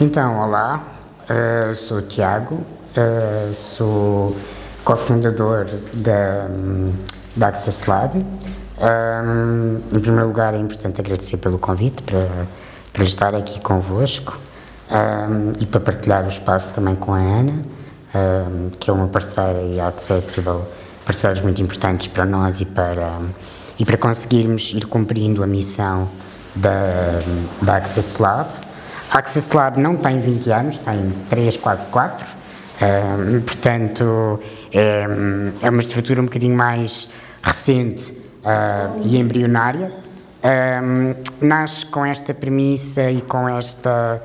Então, olá, sou o Tiago, sou cofundador da Access Lab. Em primeiro lugar, é importante agradecer pelo convite para estar aqui convosco e para partilhar o espaço também com a Ana, que é uma parceira e Accessible, parceiros muito importantes para nós e para conseguirmos ir cumprindo a missão da Access Lab. A Access Lab não tem 20 anos, tem 3, quase 4, portanto é uma estrutura um bocadinho mais recente e embrionária. Nasce com esta premissa e com esta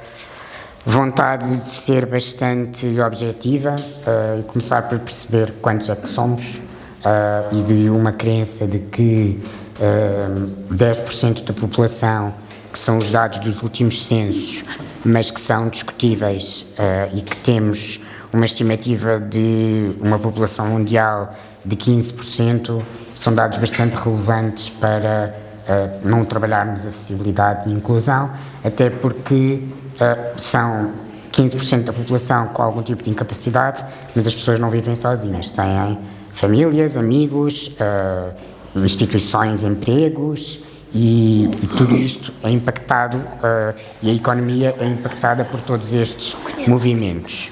vontade de ser bastante objetiva e começar por perceber quantos é que somos e de uma crença de que 10% da população, que são os dados dos últimos censos, mas que são discutíveis e que temos uma estimativa de uma população mundial de 15%, são dados bastante relevantes para não trabalharmos acessibilidade e inclusão, até porque são 15% da população com algum tipo de incapacidade, mas as pessoas não vivem sozinhas, têm famílias, amigos, instituições, empregos, e tudo isto é impactado e a economia é impactada por todos estes movimentos.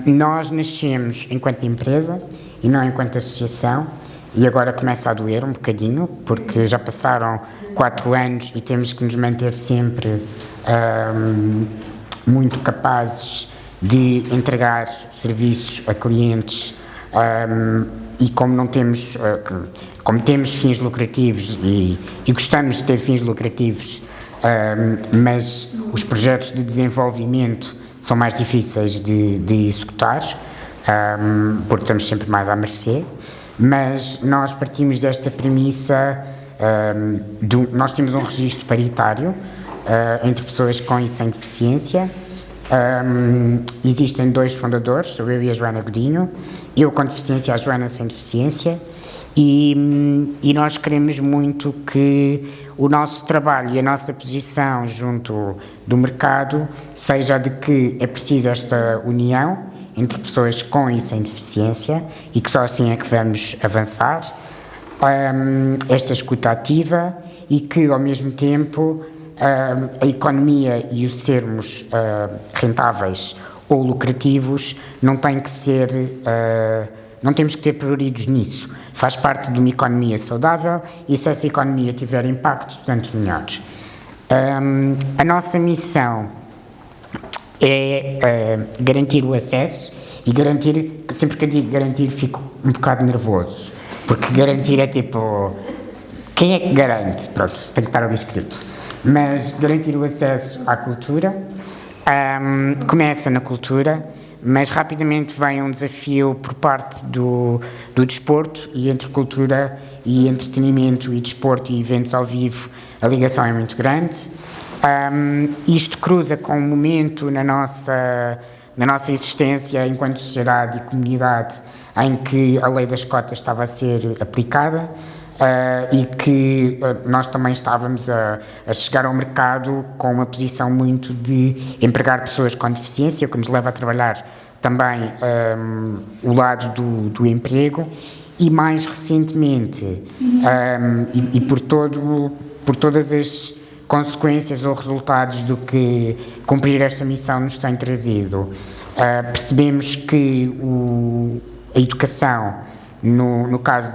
Nós nascemos enquanto empresa e não enquanto associação, e agora começa a doer um bocadinho, porque já passaram 4 anos e temos que nos manter sempre muito capazes de entregar serviços a clientes, e como temos fins lucrativos e gostamos de ter fins lucrativos, mas os projetos de desenvolvimento são mais difíceis de executar, porque estamos sempre mais à mercê, mas nós partimos desta premissa, nós temos um registro paritário entre pessoas com e sem deficiência. Existem 2 fundadores, sou eu e a Joana Godinho, eu com deficiência, a Joana sem deficiência, e nós queremos muito que o nosso trabalho e a nossa posição junto do mercado seja de que é preciso esta união entre pessoas com e sem deficiência e que só assim é que vamos avançar, esta escuta ativa, e que ao mesmo tempo a economia e o sermos rentáveis ou lucrativos não tem que ser, não temos que ter prioridades nisso, faz parte de uma economia saudável, e se essa economia tiver impacto, tanto melhor. A nossa missão é garantir o acesso, e garantir, sempre que eu digo garantir fico um bocado nervoso, porque garantir é tipo, quem é que garante? Pronto, tem que estar ali escrito. Mas garantir o acesso à cultura começa na cultura, mas rapidamente vem um desafio por parte do desporto, e entre cultura e entretenimento e desporto e eventos ao vivo a ligação é muito grande. Isto cruza com um momento na nossa existência enquanto sociedade e comunidade em que a lei das cotas estava a ser aplicada, e que nós também estávamos a chegar ao mercado com uma posição muito de empregar pessoas com deficiência, o que nos leva a trabalhar também o lado do emprego, e mais recentemente, e por todas as consequências ou resultados do que cumprir esta missão nos tem trazido, percebemos que a educação, no caso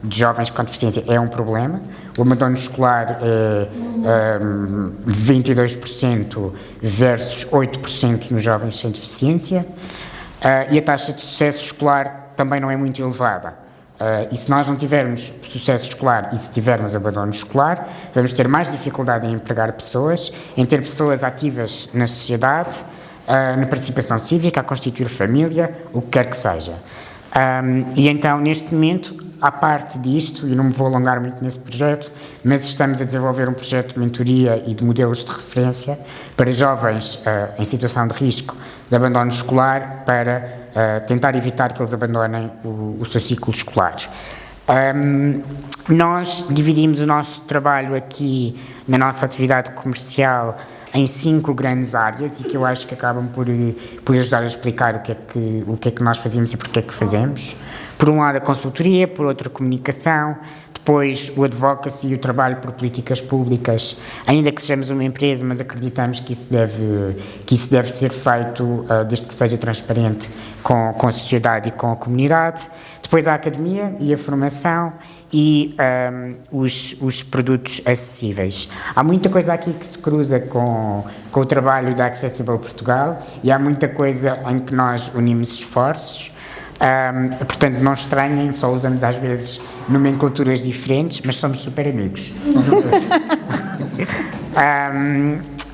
de jovens com deficiência, é um problema. O abandono escolar é 22% versus 8% nos jovens sem deficiência, e a taxa de sucesso escolar também não é muito elevada. E se nós não tivermos sucesso escolar e se tivermos abandono escolar, vamos ter mais dificuldade em empregar pessoas, em ter pessoas ativas na sociedade, na participação cívica, a constituir família, o que quer que seja. E então, neste momento, à parte disto, e não me vou alongar muito nesse projeto, mas estamos a desenvolver um projeto de mentoria e de modelos de referência para jovens em situação de risco de abandono escolar, para tentar evitar que eles abandonem o seu ciclo escolar. Nós dividimos o nosso trabalho aqui na nossa atividade comercial em 5 grandes áreas e que eu acho que acabam por ajudar a explicar o que é que nós fazemos e porque é que fazemos. Por um lado a consultoria, por outro a comunicação, depois o advocacy e o trabalho por políticas públicas, ainda que sejamos uma empresa, mas acreditamos que isso deve ser feito desde que seja transparente com a sociedade e com a comunidade. Depois a academia e a formação e os produtos acessíveis. Há muita coisa aqui que se cruza com o trabalho da Accessible Portugal e há muita coisa em que nós unimos esforços. Portanto, não estranhem, só usamos às vezes nomenclaturas diferentes, mas somos super amigos.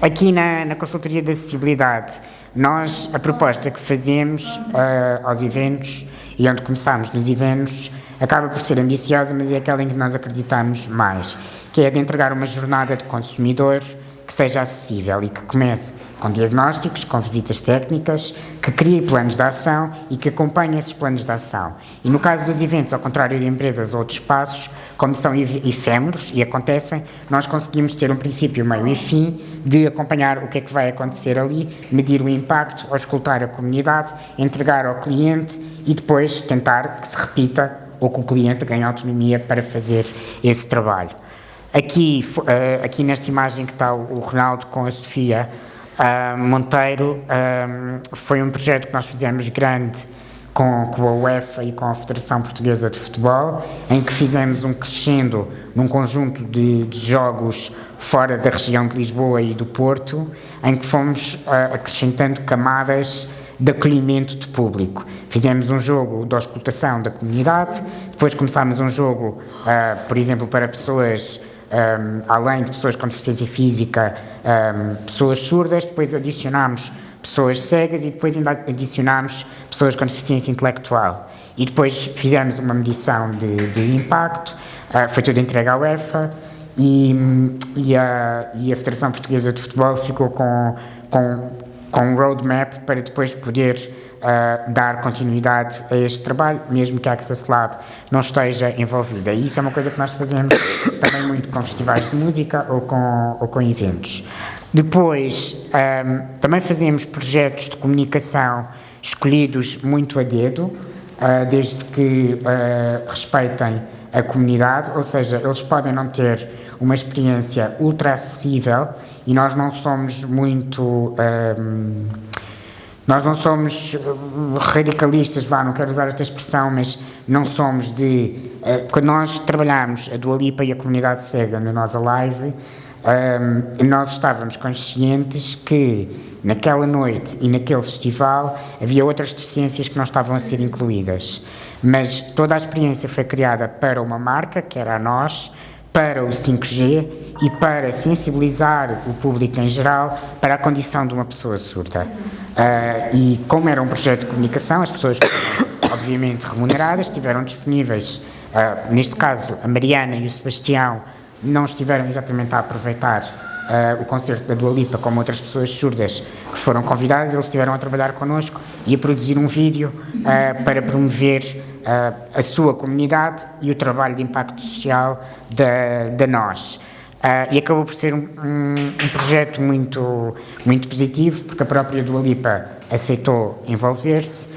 Aqui na consultoria de acessibilidade, a proposta que fazemos aos eventos e onde começamos nos eventos acaba por ser ambiciosa, mas é aquela em que nós acreditamos mais, que é de entregar uma jornada de consumidor que seja acessível e que comece com diagnósticos, com visitas técnicas, que crie planos de ação e que acompanhe esses planos de ação. E no caso dos eventos, ao contrário de empresas ou de espaços, como são efêmeros e acontecem, nós conseguimos ter um princípio, meio e fim de acompanhar o que é que vai acontecer ali, medir o impacto, auscultar a comunidade, entregar ao cliente e depois tentar que se repita ou que o cliente ganhe autonomia para fazer esse trabalho. Aqui nesta imagem que está o Ronaldo com a Sofia Monteiro, foi um projeto que nós fizemos grande com a UEFA e com a Federação Portuguesa de Futebol, em que fizemos um crescendo num conjunto de jogos fora da região de Lisboa e do Porto, em que fomos acrescentando camadas de acolhimento de público. Fizemos um jogo de auscultação da comunidade, depois começámos um jogo, por exemplo, para pessoas, além de pessoas com deficiência física, pessoas surdas, depois adicionámos pessoas cegas e depois ainda adicionámos pessoas com deficiência intelectual. E depois fizemos uma medição de impacto, foi tudo entregue à UEFA e a Federação Portuguesa de Futebol ficou com um roadmap para depois poder dar continuidade a este trabalho, mesmo que a Access Lab não esteja envolvida. E isso é uma coisa que nós fazemos também muito com festivais de música ou com eventos. Depois, também fazemos projetos de comunicação escolhidos muito a dedo, desde que respeitem a comunidade, ou seja, eles podem não ter uma experiência ultra acessível e nós não somos muito... nós não somos radicalistas, não quero usar esta expressão, mas não somos de... quando nós trabalhamos a Dua Lipa e a comunidade cega no Nós Alive, nós estávamos conscientes que naquela noite e naquele festival havia outras deficiências que não estavam a ser incluídas, mas toda a experiência foi criada para uma marca, que era a nós, para o 5G e para sensibilizar o público em geral para a condição de uma pessoa surda. E como era um projeto de comunicação, as pessoas foram obviamente remuneradas, estiveram disponíveis, neste caso a Mariana e o Sebastião não estiveram exatamente a aproveitar o concerto da Dua Lipa como outras pessoas surdas que foram convidadas, eles estiveram a trabalhar connosco e a produzir um vídeo para promover a sua comunidade e o trabalho de impacto social da nós. E acabou por ser um projeto muito, muito positivo, porque a própria Dua Lipa aceitou envolver-se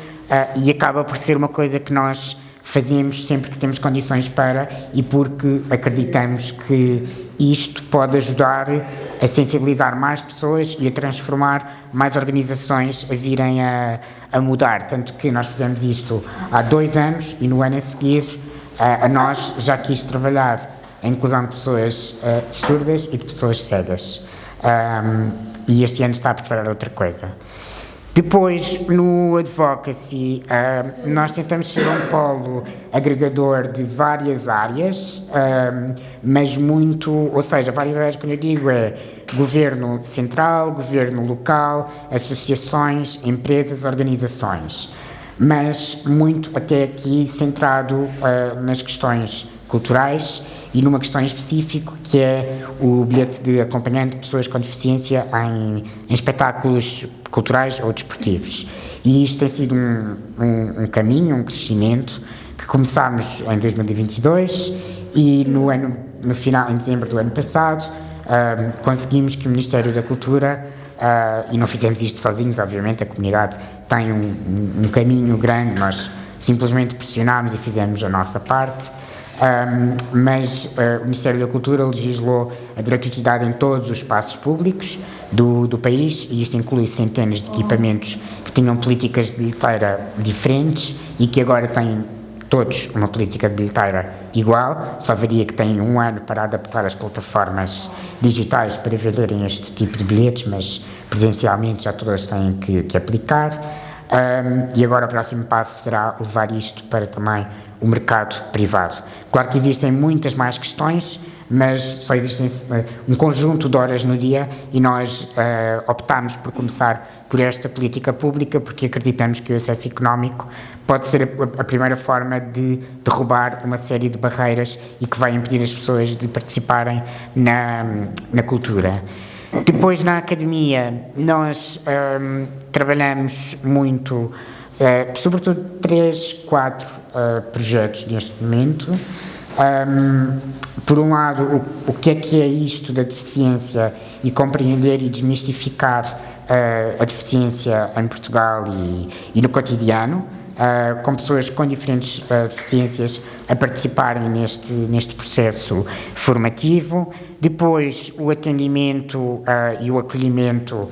e acaba por ser uma coisa que nós fazemos sempre que temos condições para e porque acreditamos que isto pode ajudar a sensibilizar mais pessoas e a transformar mais organizações a virem a mudar. Tanto que nós fizemos isto há 2 anos e no ano a seguir a nós já quis trabalhar a inclusão de pessoas surdas e de pessoas cegas. E este ano está a preparar outra coisa. Depois, no Advocacy, nós tentamos ser um polo agregador de várias áreas, mas muito, ou seja, várias áreas, quando eu digo, é governo central, governo local, associações, empresas, organizações, mas muito até aqui centrado nas questões culturais e numa questão em específico, que é o bilhete de acompanhante de pessoas com deficiência em espetáculos culturais ou desportivos. E isto tem sido um caminho, um crescimento, que começámos em 2022 e no final, em dezembro do ano passado, conseguimos que o Ministério da Cultura, e não fizemos isto sozinhos, obviamente, a comunidade tem um caminho grande, nós simplesmente pressionámos e fizemos a nossa parte, mas o Ministério da Cultura legislou a gratuitidade em todos os espaços públicos do país, e isto inclui centenas de equipamentos que tinham políticas de bilheteira diferentes e que agora têm todos uma política de bilheteira igual, só varia que têm um ano para adaptar as plataformas digitais para venderem este tipo de bilhetes, mas presencialmente já todas têm que aplicar. E agora o próximo passo será levar isto para também o mercado privado. Claro que existem muitas mais questões, mas só existe um conjunto de horas no dia e nós optámos por começar por esta política pública porque acreditamos que o acesso económico pode ser a primeira forma de derrubar uma série de barreiras e que vai impedir as pessoas de participarem na cultura. Depois, na academia, nós trabalhamos muito, sobretudo 3, 4 projetos neste momento. Por um lado, o que é isto da deficiência e compreender e desmistificar a deficiência em Portugal e no cotidiano, com pessoas com diferentes deficiências a participarem neste processo formativo. Depois, o atendimento e o acolhimento,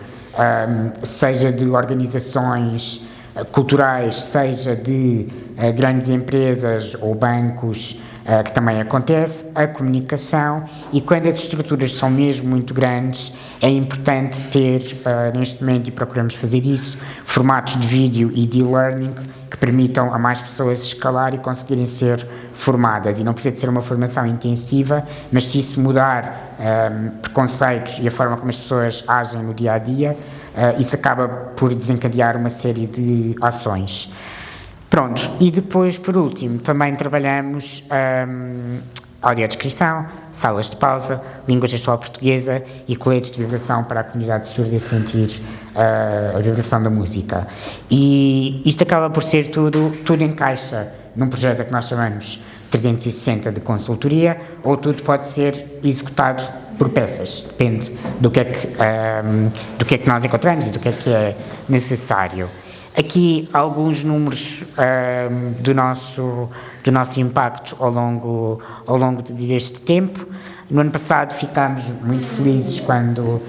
seja de organizações culturais, seja de grandes empresas ou bancos, que também acontece, a comunicação, e quando as estruturas são mesmo muito grandes, é importante ter, neste momento, e procuramos fazer isso, formatos de vídeo e de e-learning que permitam a mais pessoas escalar e conseguirem ser formadas. E não precisa de ser uma formação intensiva, mas se isso mudar preconceitos e a forma como as pessoas agem no dia-a-dia, isso acaba por desencadear uma série de ações. Pronto, e depois, por último, também trabalhamos audiodescrição, salas de pausa, língua gestual portuguesa e coletes de vibração para a comunidade surda sentir a vibração da música. E isto acaba por ser tudo encaixa num projeto que nós chamamos 360 de consultoria, ou tudo pode ser executado por peças, depende do que é que nós encontramos e do que é necessário. Aqui alguns números do nosso impacto ao longo deste tempo. No ano passado ficámos muito felizes quando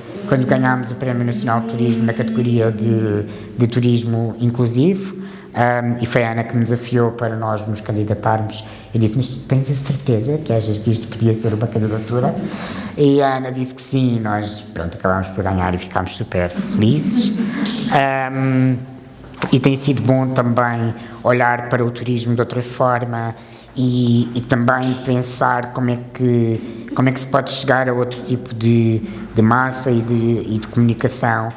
ganhámos o Prémio Nacional de Turismo na categoria de Turismo Inclusivo, e foi a Ana que me desafiou para nós nos candidatarmos. Eu disse, mas tens a certeza que achas que isto podia ser uma candidatura? E a Ana disse que sim, e nós acabámos por ganhar e ficámos super felizes. E tem sido bom também olhar para o turismo de outra forma e também pensar como é que se pode chegar a outro tipo de massa e de comunicação,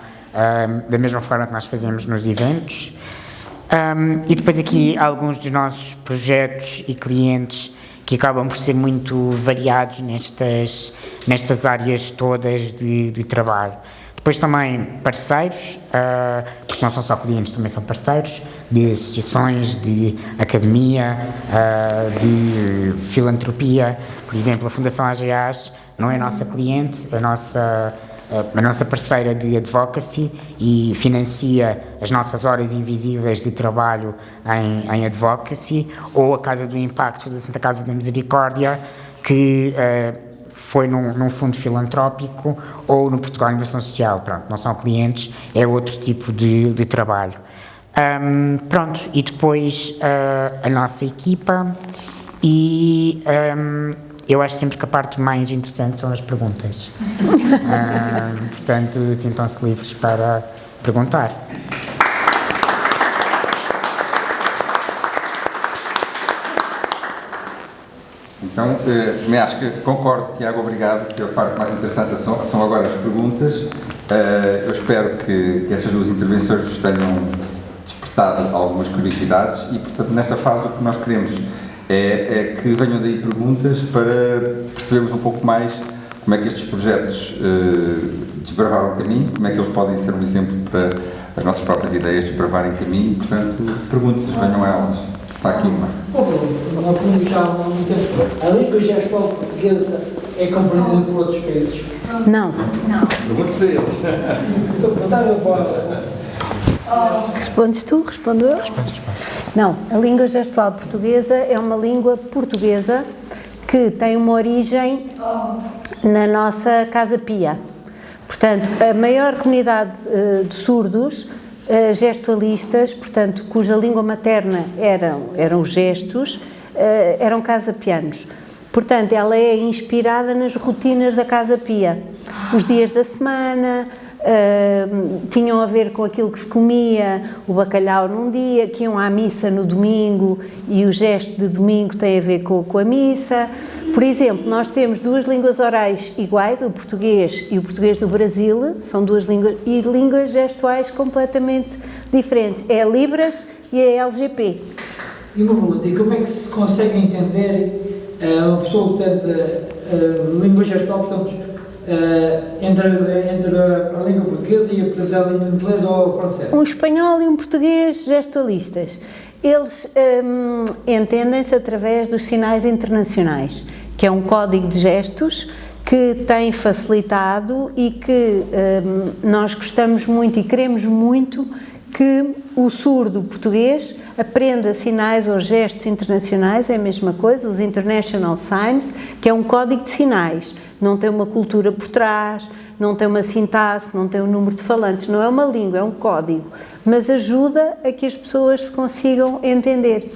da mesma forma que nós fazemos nos eventos. E depois aqui alguns dos nossos projetos e clientes que acabam por ser muito variados nestas áreas todas de trabalho. Depois também parceiros, porque não são só clientes, também são parceiros de associações, de academia, de filantropia. Por exemplo, a Fundação AGAs não é nossa cliente, é a nossa parceira de advocacy e financia as nossas horas invisíveis de trabalho em advocacy, ou a Casa do Impacto da Santa Casa da Misericórdia, que foi num fundo filantrópico, ou no Portugal Inovação Social. Pronto, não são clientes, é outro tipo de trabalho. Pronto, e depois a nossa equipa, e eu acho sempre que a parte mais interessante são as perguntas. Portanto, sintam-se livres para perguntar. Então, também acho que concordo, Tiago, obrigado, que a parte mais interessante são agora as perguntas. Eu espero que estas duas intervenções tenham despertado algumas curiosidades e, portanto, nesta fase o que nós queremos é que venham daí perguntas para percebermos um pouco mais como é que estes projetos desbravaram o caminho, como é que eles podem ser um exemplo para as nossas próprias ideias desbravarem caminho. Portanto, perguntas, venham a elas. Está aqui uma. Uma pergunta já há muito tempo. A língua gestual portuguesa é compreendida por outros países? Não. Pergunte-se a eles. Estou a perguntar agora. Respondes tu? Respondo eu? Não, a língua gestual portuguesa é uma língua portuguesa que tem uma origem na nossa Casa Pia. Portanto, a maior comunidade de surdos, gestualistas, portanto, cuja língua materna eram os gestos, eram casa-pianos. Portanto, ela é inspirada nas rotinas da Casa Pia. Os dias da semana tinham a ver com aquilo que se comia, o bacalhau num dia, que iam à missa no domingo e o gesto de domingo tem a ver com a missa. Por exemplo, nós temos duas línguas orais iguais, o português e o português do Brasil, são duas línguas, e línguas gestuais completamente diferentes. É a Libras e a LGP. E uma pergunta, e como é que se consegue entender uma pessoa que tem língua gestual, portanto, entre a língua portuguesa e a língua inglesa ou francesa? Um espanhol e um português gestualistas. Eles entendem-se através dos sinais internacionais, que é um código de gestos que tem facilitado e que nós gostamos muito e queremos muito que o surdo português aprenda sinais ou gestos internacionais, é a mesma coisa, os International Signs, que é um código de sinais, não tem uma cultura por trás, não tem uma sintaxe, não tem um número de falantes, não é uma língua, é um código, mas ajuda a que as pessoas se consigam entender.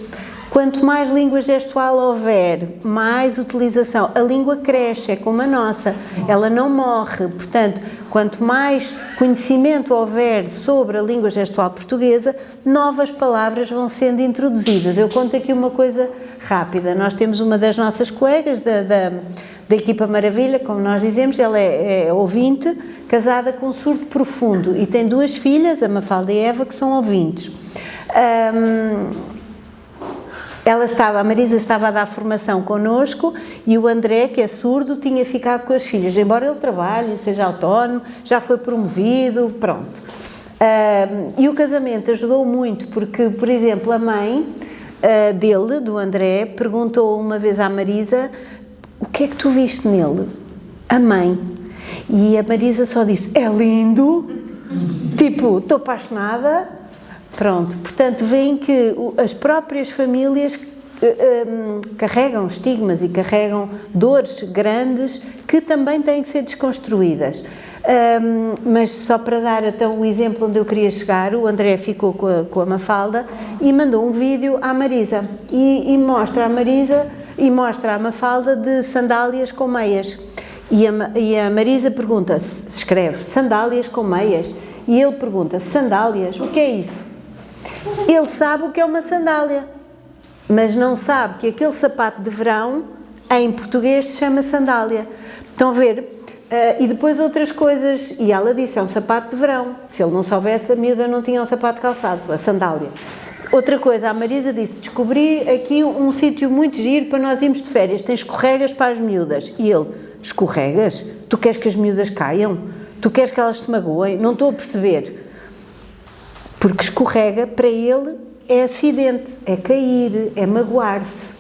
Quanto mais língua gestual houver, mais utilização. A língua cresce, é como a nossa, ela não morre. Portanto, quanto mais conhecimento houver sobre a língua gestual portuguesa, novas palavras vão sendo introduzidas. Eu conto aqui uma coisa rápida. Nós temos uma das nossas colegas da equipa Maravilha, como nós dizemos, ela é ouvinte, casada com um surdo profundo e tem duas filhas, a Mafalda e a Eva, que são ouvintes. A Marisa estava a dar formação connosco e o André, que é surdo, tinha ficado com as filhas, embora ele trabalhe, seja autónomo, já foi promovido, pronto. E o casamento ajudou muito, porque, por exemplo, a mãe dele, do André, perguntou uma vez à Marisa: o que é que tu viste nele? A mãe. E a Marisa só disse: é lindo, tipo, estou apaixonada. Pronto, portanto, veem que as próprias famílias carregam estigmas e carregam dores grandes que também têm que ser desconstruídas. Mas só para dar então o exemplo onde eu queria chegar, o André ficou com a Mafalda e mandou um vídeo à Marisa e mostra a Marisa e mostra a Mafalda de sandálias com meias. E a Marisa pergunta, escreve, sandálias com meias, e ele pergunta, sandálias, o que é isso? Ele sabe o que é uma sandália, mas não sabe que aquele sapato de verão, em português, se chama sandália. Estão a ver? E depois outras coisas, e ela disse, é um sapato de verão. Se ele não soubesse, a miúda não tinha um sapato calçado, a sandália. Outra coisa, a Marisa disse, descobri aqui um sítio muito giro para nós irmos de férias, tem escorregas para as miúdas. E ele, escorregas? Tu queres que as miúdas caiam? Tu queres que elas se magoem? Não estou a perceber. Porque escorrega, para ele, é acidente, é cair, é magoar-se.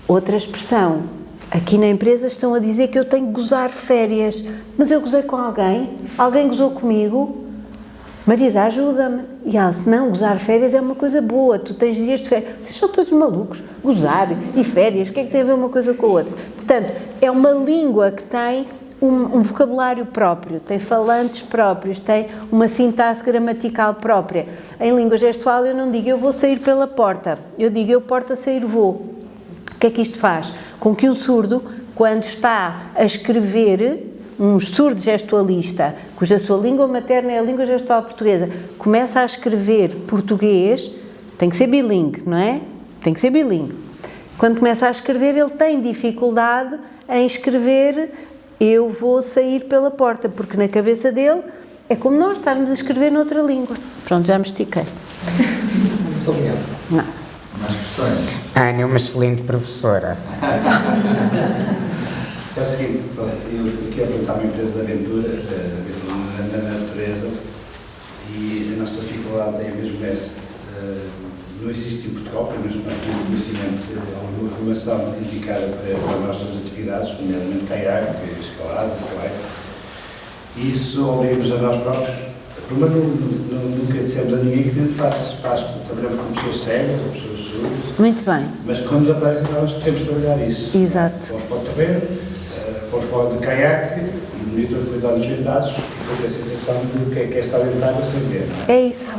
Outra expressão, aqui na empresa estão a dizer que eu tenho que gozar férias, mas eu gozei com alguém? Alguém gozou comigo? Marisa, ajuda-me. E ela disse, não, gozar férias é uma coisa boa, tu tens dias de férias. Vocês são todos malucos, gozar e férias, o que é que tem a ver uma coisa com a outra? Portanto, é uma língua que tem um vocabulário próprio, tem falantes próprios, tem uma sintaxe gramatical própria. Em língua gestual eu não digo eu vou sair pela porta, eu digo eu porta sair vou. O que é que isto faz? Com que um surdo, quando está a escrever, um surdo gestualista, cuja sua língua materna é a língua gestual portuguesa, começa a escrever português, tem que ser bilingue, não é? Tem que ser bilingue. Quando começa a escrever, ele tem dificuldade em escrever eu vou sair pela porta, porque na cabeça dele é como nós estarmos a escrever noutra língua. Pronto, já me estiquei. Muito obrigado. Não. Mais questões? A Ana é uma excelente professora. É o seguinte, eu estou aqui a apresentar uma empresa de aventura na natureza e a nossa dificuldade é mesmo essa. não existe em Portugal, pelo menos nós temos conhecimento de alguma formação indicada para as nossas atividades, nomeadamente caiaque, escalada, sei. E isso obriga-nos a nós próprios. Primeiro, nunca dissemos a ninguém que não faça. Trabalhamos com pessoas cegas, com pessoas surdas. Muito bem. Mas quando nos aparece, nós temos de trabalhar isso. Exato. Fomos para o terreno, fomos para o de caiaque, e o monitor foi dar-nos vendados, e foi a sensação de que é estar vendado sem ver. Não é? É isso.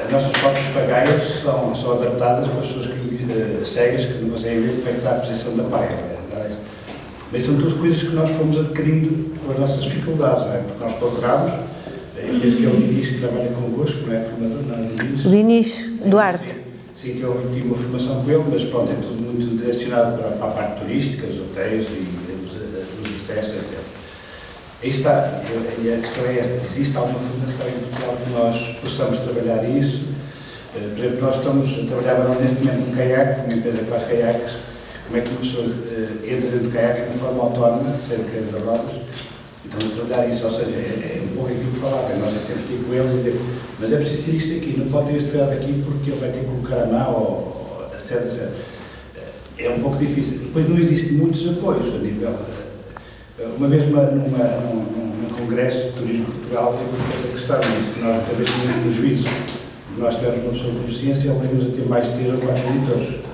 As nossas próprias pagaias são adaptadas para as pessoas cegas que não conseguem ver como é que está a posição da paia. Mas são todas coisas que nós fomos adquirindo com as nossas dificuldades, não é? Porque nós procuramos, eu penso que é o Dinis que trabalha convosco, não é? Formador, não é? O Dinis Duarte. Sim, que eu tive uma formação com ele, mas pronto, é tudo muito direcionado para a parte turística, os hotéis e os acessos, etc. Aí está, e a questão é esta: existe alguma formação em Portugal que nós possamos trabalhar isso? Por exemplo, nós estamos a trabalhar agora neste momento no caiaque, uma empresa que faz caiaques. Como é que uma pessoa entra dentro do caiaque de forma autónoma, sem cair das rodas, e estamos a trabalhar isso, ou seja, é um pouco aquilo que falava, nós temos que ir com eles e dizer, mas é preciso ter isto aqui, não pode ter este ferro aqui porque ele vai ter que colocar a mão, ou etc, etc. É um pouco difícil. Depois não existem muitos apoios a nível. Uma vez num congresso de turismo de Portugal, eu questão disso, que nós talvez tínhamos um juízo, nós tivemos uma pessoa com deficiência, obrigamos a ter mais de 3 ou 4 monitores.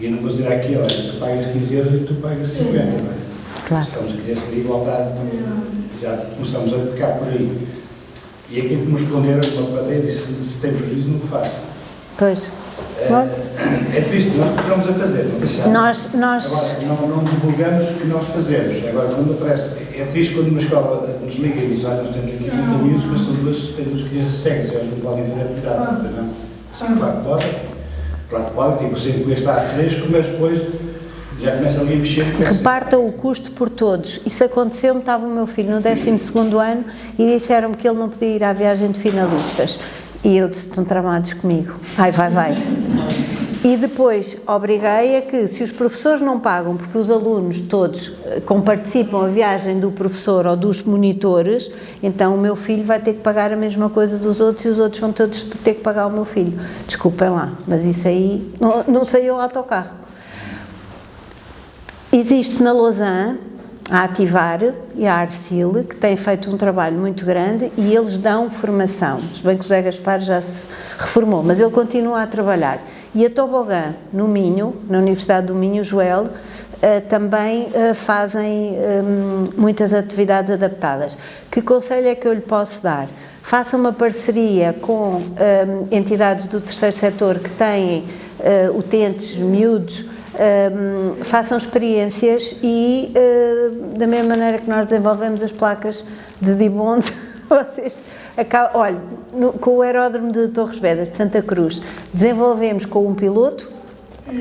E não vou dizer aqui, olha, tu pagas 15 euros e tu pagas 50, não é? Claro. Estamos a querer ser igualdade, já começamos a pecar por aí. E aquilo que nos responderam, uma plateia disse, se tem prejuízo, não o faça. Pois. É triste, nós continuamos a fazer, não deixamos. Nós... Agora, não divulgamos o que nós fazemos. Agora, quando aparece, é triste quando uma escola nos liga e diz, nós temos aqui 30 minutos, mas são temos crianças cegas, elas não podem ter atividade, não? Sim, claro que podem. Claro que pode, tipo, sempre que está fresco, mas depois já começa ali a mexer. Repartam o custo por todos. Isso aconteceu-me, estava o meu filho no 12º ano e disseram-me que ele não podia ir à viagem de finalistas. E eu disse, estão tramados comigo. Ai, vai. E depois obriguei a que, se os professores não pagam, porque os alunos todos comparticipam a viagem do professor ou dos monitores, então o meu filho vai ter que pagar a mesma coisa dos outros e os outros vão todos ter que pagar o meu filho. Desculpem lá, mas isso aí não saiu ao autocarro. Existe na Lausanne a Ativar e a Arcil, que têm feito um trabalho muito grande e eles dão formação. Se bem que o José Gaspar já se reformou, mas ele continua a trabalhar. E a Tobogã, no Minho, na Universidade do Minho, Joel, também fazem muitas atividades adaptadas. Que conselho é que eu lhe posso dar? Faça uma parceria com entidades do terceiro setor que têm utentes, miúdos, façam experiências e, da mesma maneira que nós desenvolvemos as placas de Dibonde, vocês acabam, olha, com o aeródromo de Torres Vedras, de Santa Cruz, desenvolvemos com um piloto,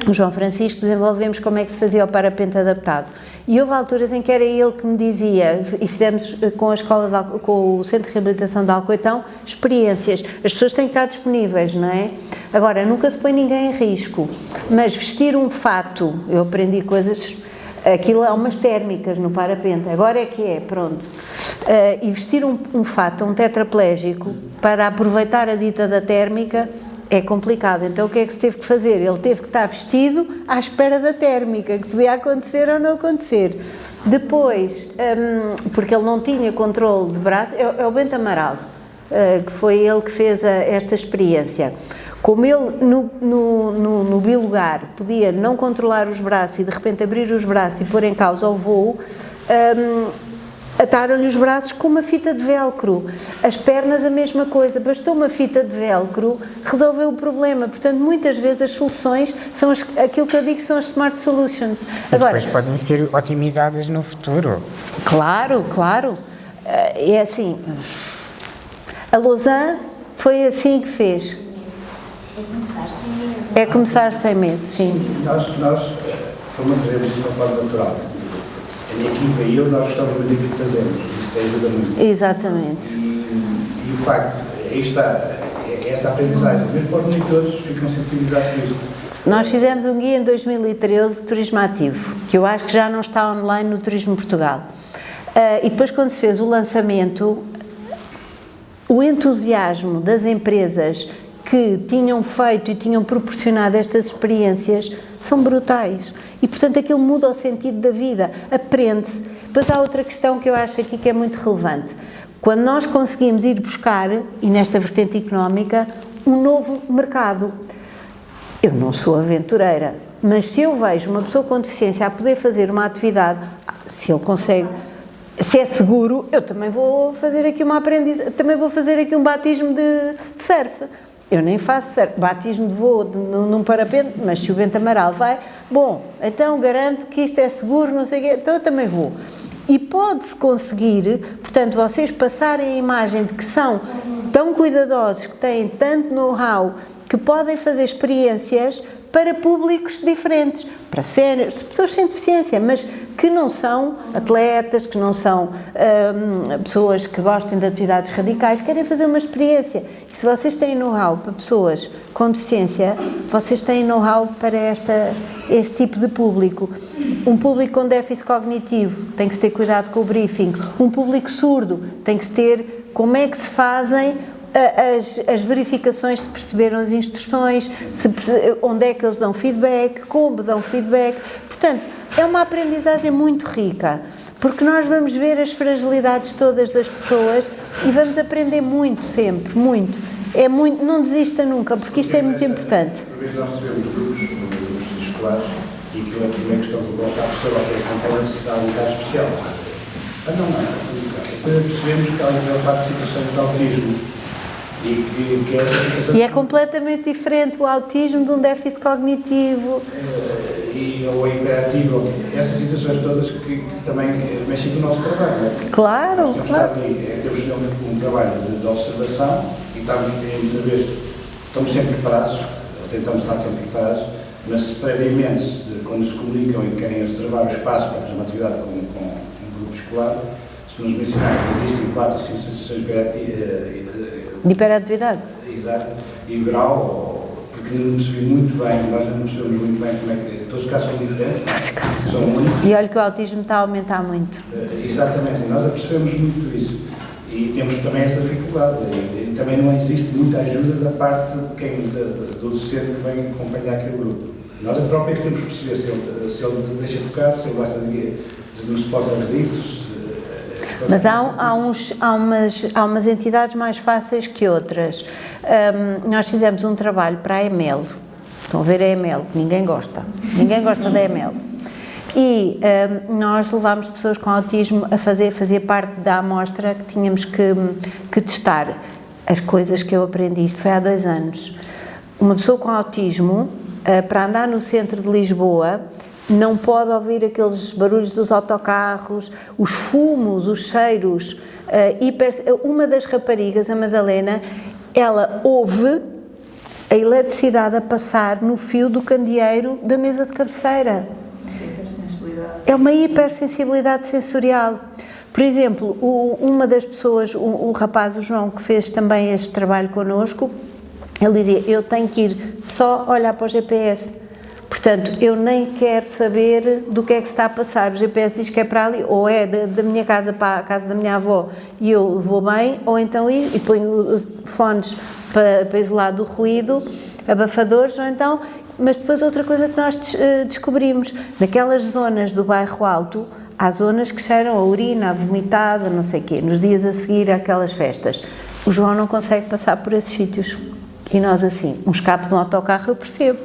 o João Francisco, desenvolvemos como é que se fazia o parapente adaptado. E houve alturas em que era ele que me dizia, e fizemos com a escola, com o Centro de Reabilitação de Alcoitão, experiências. As pessoas têm que estar disponíveis, não é? Agora, nunca se põe ninguém em risco, mas vestir um fato, eu aprendi coisas, aquilo há umas térmicas no parapente, agora é que é, pronto. E vestir um fato, um tetraplégico, para aproveitar a dita da térmica, é complicado. Então o que é que se teve que fazer? Ele teve que estar vestido à espera da térmica, que podia acontecer ou não acontecer. Depois, porque ele não tinha controle de braço, é o Bento Amaral, que foi ele que fez esta experiência. Como ele, no bilugar, podia não controlar os braços e de repente abrir os braços e pôr em causa o voo, ataram-lhe os braços com uma fita de velcro. As pernas a mesma coisa, bastou uma fita de velcro, resolveu o problema. Portanto, muitas vezes as soluções são aquilo que eu digo que são as smart solutions. Agora, depois podem ser otimizadas no futuro. Claro. É assim, a Lausanne foi assim que fez. É começar sem medo, sim. Nós como fazemos isso de uma forma natural. A minha equipa e eu, nós gostamos muito daquilo que fazemos. Isso ajuda muito. Exatamente. E o facto, aí está, esta aprendizagem. Mesmo para os monitores ficam sensibilizados por isso. Nós fizemos um guia em 2013 de turismo ativo, que eu acho que já não está online no Turismo Portugal. E depois, quando se fez o lançamento, o entusiasmo das empresas que tinham feito e tinham proporcionado estas experiências são brutais. E, portanto, aquilo muda o sentido da vida, aprende-se. Depois há outra questão que eu acho aqui que é muito relevante. Quando nós conseguimos ir buscar, e nesta vertente económica, um novo mercado. Eu não sou aventureira, mas se eu vejo uma pessoa com deficiência a poder fazer uma atividade, se ele consegue, se é seguro, eu também vou fazer aqui uma aprendizagem, também vou fazer aqui um batismo de surf. Eu nem faço surf, batismo de voo num parapente, mas se o Bento Amaral vai, bom, então garanto que isto é seguro, não sei o quê, então eu também vou. E pode-se conseguir, portanto, vocês passarem a imagem de que são tão cuidadosos, que têm tanto know-how, que podem fazer experiências para públicos diferentes, para séniores, pessoas sem deficiência, mas que não são atletas, que não são pessoas que gostem de atividades radicais, querem fazer uma experiência. E se vocês têm know-how para pessoas com deficiência, vocês têm know-how para este tipo de público. Um público com déficit cognitivo tem que se ter cuidado com o briefing. Um público surdo tem que se ter como é que se fazem as verificações, se perceberam as instruções, onde é que eles dão feedback, como dão feedback. Portanto, é uma aprendizagem muito rica, porque nós vamos ver as fragilidades todas das pessoas e vamos aprender muito sempre, muito. Não desista nunca, porque isto é muito importante. Por vezes nós recebemos grupos escolares e aquilo é a primeira questão que coloca a pessoa que acompanha-se a um caso especial. Depois percebemos que há uma parte de situações de autismo. E é completamente diferente o autismo de um déficit cognitivo. Ou hiperativo, essas situações todas que também mexem com o nosso trabalho, não é? Claro, claro. Temos um trabalho de observação e muitas vezes estamos sempre preparados, tentamos estar sempre preparados, mas previamente, quando se comunicam e querem observar o espaço para fazer uma atividade com um grupo escolar, se nos mencionarem que existem 4 ou 5 situações de hiperatividade. Exato. E o grau, porque não percebi muito bem, nós não percebemos muito bem como é que. Todos os casos são diferentes. Todos os casos são muitos. E olha que o autismo está a aumentar muito. Exatamente, nós apercebemos muito isso. E temos também essa dificuldade. E também não existe muita ajuda da parte de quem, do docente que vem acompanhar aquele grupo. Nós a própria temos que perceber se ele deixa tocar, se ele gosta de não se pode aos gritos. Mas há umas entidades mais fáceis que outras. Nós fizemos um trabalho para a EML. Estão a ver a EML? Ninguém gosta da EML. E nós levámos pessoas com autismo a fazer parte da amostra que tínhamos que testar. As coisas que eu aprendi, isto foi há 2 anos. Uma pessoa com autismo, para andar no centro de Lisboa, não pode ouvir aqueles barulhos dos autocarros, os fumos, os cheiros. Uma das raparigas, a Madalena, ela ouve a eletricidade a passar no fio do candeeiro da mesa de cabeceira. É uma hipersensibilidade sensorial. Por exemplo, uma das pessoas, o rapaz, o João, que fez também este trabalho connosco, ele dizia, eu tenho que ir só olhar para o GPS. Portanto, eu nem quero saber do que é que se está a passar. O GPS diz que é para ali, ou é da minha casa para a casa da minha avó e eu vou bem, ou então ir e ponho fones para isolar do ruído, abafadores, ou então... Mas depois outra coisa que nós descobrimos, naquelas zonas do bairro Alto, há zonas que cheiram a urina, a vomitada, não sei o quê, nos dias a seguir àquelas festas. O João não consegue passar por esses sítios. E nós assim, um escape de um autocarro eu percebo.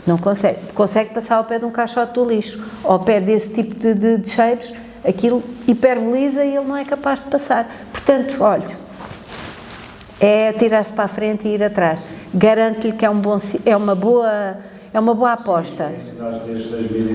Não consegue passar ao pé de um caixote do lixo, ou ao pé desse tipo de cheiros, aquilo hiperboliza e ele não é capaz de passar. Portanto, olha, é tirar-se para a frente e ir atrás. Garanto-lhe que é uma boa aposta. Sim, nós desde 2010